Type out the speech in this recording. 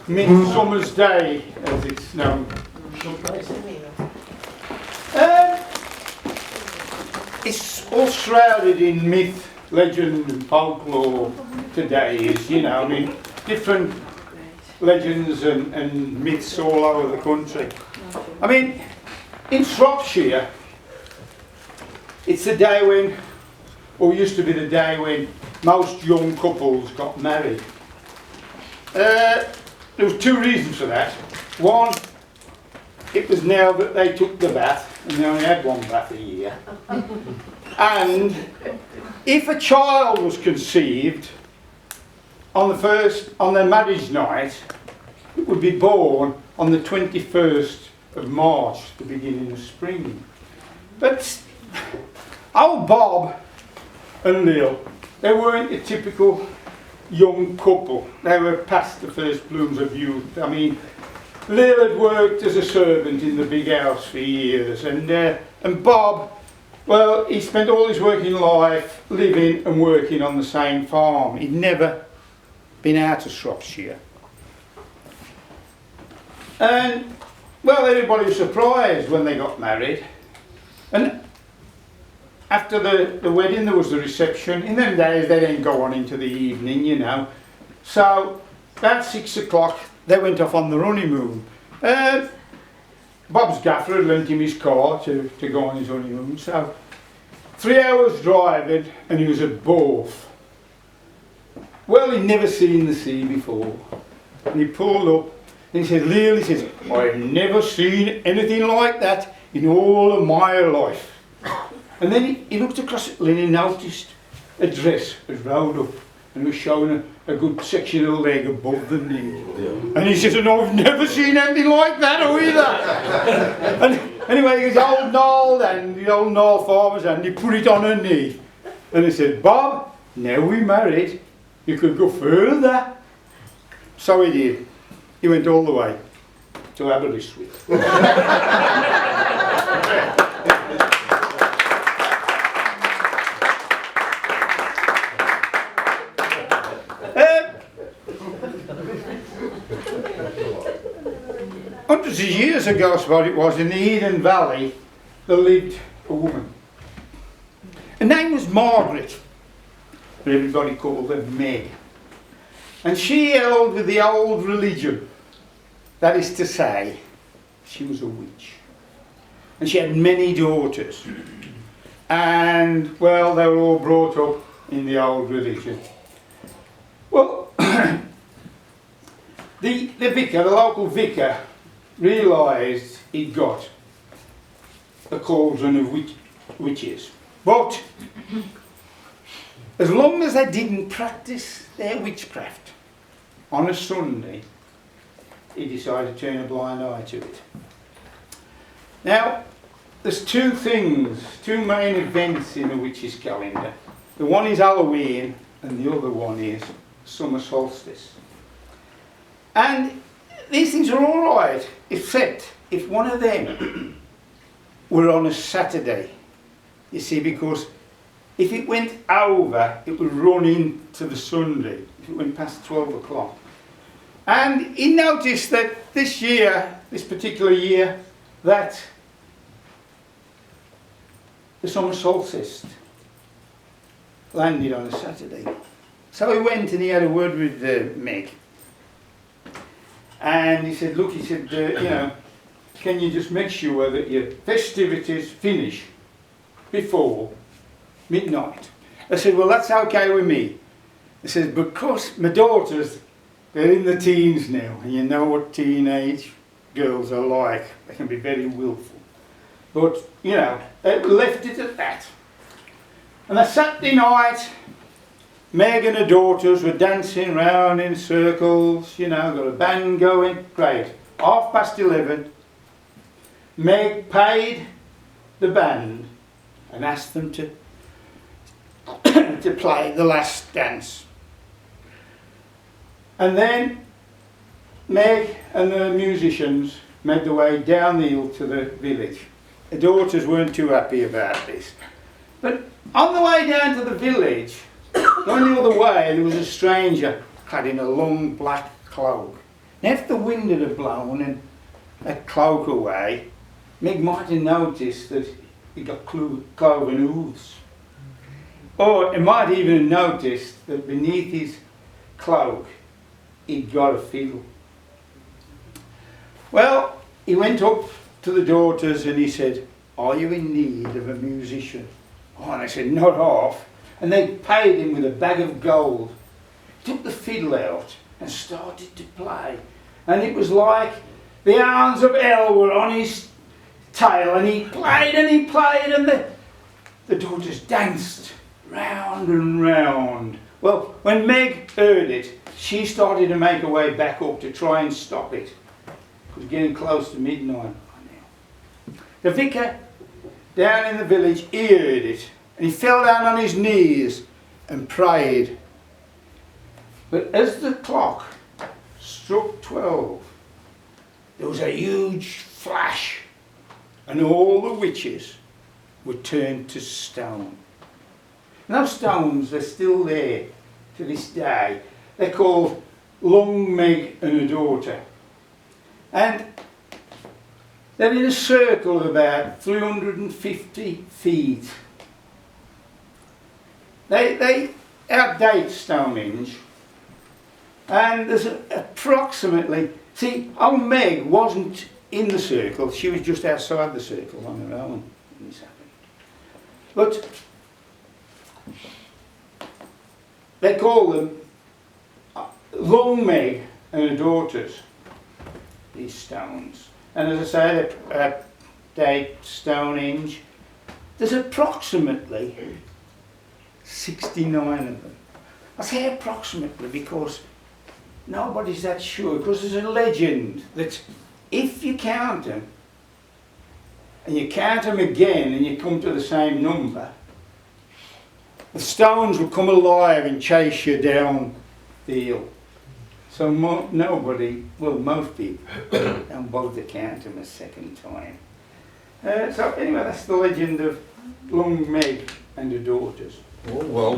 Midsummer's Day, as it's known. Um, it's all shrouded in myth, legend and folklore today, as you know, I mean, different legends and myths all over the country. I mean, in Shropshire, it's the day when, or used to be the day when, most young couples got married. There was two reasons for that. One, it was now that they took the bath, and they only had one bath a year. And if a child was conceived on their marriage night, it would be born on the 21st of March, the beginning of spring. But old Bob and Lil, they weren't a typical young couple. They were past the first blooms of youth. I mean, Lil had worked as a servant in the big house for years, and Bob, well, he spent all his working life living and working on the same farm. He'd never been out of Shropshire. And, well, everybody was surprised when they got married. And after the wedding, there was the reception. In them days, they didn't go on into the evening, you know. So, about 6 o'clock, they went off on the honeymoon. Bob's gaffer had lent him his car to go on his honeymoon. So, 3 hours driving, and he was at Borth. Well, he'd never seen the sea before. And he pulled up, and he said, Lil, he says, I've never seen anything like that in all of my life. And then he looked across at Lynn and noticed a dress had rolled up and was showing a good section of leg above the knee. Yeah. And he says, no, I've never seen anything like that either. And anyway, the old Noel and the old Noel farmer's and he put it on her knee. And he said, Bob, now we're married, you could go further. So he did. He went all the way to Aberystwyth. Hundreds of years ago, I suppose it was, in the Eden Valley, there lived a woman. Her name was Margaret, but everybody called her Meg. And she held with the old religion. That is to say, she was a witch. And she had many daughters. And, well, they were all brought up in the old religion. Well, the vicar, the local vicar, realised he'd got a cauldron of witches. But as long as they didn't practice their witchcraft on a Sunday, he decided to turn a blind eye to it. Now, there's two main events in a witch's calendar. The one is Halloween and the other one is summer solstice. And these things are all right, except if one of them were on a Saturday. You see, because if it went over, it would run into the Sunday, if it went past 12 o'clock. And he noticed that this particular year, that the summer solstice landed on a Saturday. So he went and he had a word with Meg. And he said, look, can you just make sure that your festivities finish before midnight? I said, well, that's okay with me. He said, because my daughters, they're in the teens now, and you know what teenage girls are like. They can be very willful. But, they left it at that. And that Saturday night, Meg and her daughters were dancing round in circles, got a band going. Great. 11:30, Meg paid the band and asked them to play the last dance. And then Meg and the musicians made their way down the hill to the village. The daughters weren't too happy about this. But on the way down to the village, going the other way, there was a stranger clad in a long black cloak. Now, if the wind had blown and that cloak away, Meg might have noticed that he got cloven hooves. Or he might even have noticed that beneath his cloak he'd got a fiddle. Well, he went up to the daughters and he said, "Are you in need of a musician?" Oh, and they said, "Not half." And they paid him with a bag of gold. He took the fiddle out and started to play. And it was like the hounds of hell were on his tail, and he played and he played, and the daughters danced round and round. Well, when Meg heard it, she started to make her way back up to try and stop it. It was getting close to midnight. The vicar down in the village, he heard it, and he fell down on his knees and prayed. But as the clock struck 12, there was a huge flash, and all the witches were turned to stone. And those stones are still there to this day. They're called Long Meg and her daughter. And they're in a circle of about 350 feet. They outdate Stonehenge, and there's approximately, see, old Meg wasn't in the circle, she was just outside the circle on her own when this happened. But they call them Long Meg and her daughters, these stones. And as I say, they date Stonehenge. There's approximately 69 of them. I say approximately because nobody's that sure, because there's a legend that if you count them, and you count them again and you come to the same number, the stones will come alive and chase you down the hill. So nobody, well, most people don't bother to count them a second time. So anyway, that's the legend of Long Meg and her daughters. Oh, well,